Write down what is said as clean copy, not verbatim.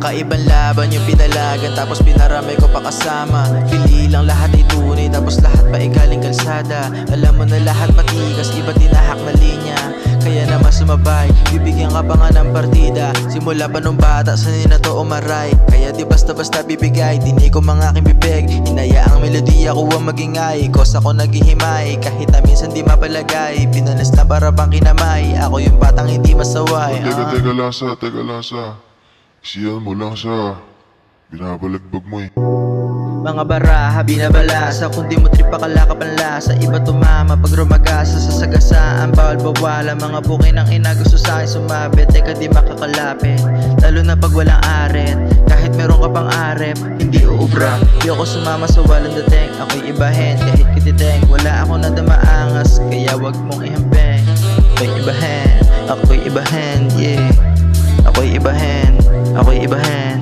Kakaibang laban yung pinalagan tapos pinaramay ko pa kasama. Pili lang lahat ay tunay tapos lahat pa ay galing kalsada. Alam mo na lahat matigas, iba tinahak na linya. Kaya naman sumabay, bibigyan ka pa nga ng partida. Simula pa nung bata, sanay na to umaray. Kaya di basta-basta bibigay, dinig ko mga aking bibig. Hinaya ang melodiya ko ang magingay. Kos ako naghihimay, kahit na minsan di mapalagay. Pinalas na para bang kinamay, ako yung batang hindi masaway. Teka lasa, isiyan mo lang siya. Binabalagbag mo eh. Mga baraha, binabalasa. Kung di mo trip pakalakap ang lasa. Iba tumama pag rumagasa sa sagasaan. Bawal bawala, mga bukay ng ina. Gusto sa'kin sumabit, teka di makakalapit. Lalo na pag walang aret. Kahit meron ka pang arep, hindi uubra. Di ako sumama sa walang dating. Ako'y ibahin, kahit kititeng. Wala ako nadamaangas, kaya wag mong ihampeng. Ako'y ibahin, ako'y ibahin, yeah. Ako'y ibahin, ako'y ibahin.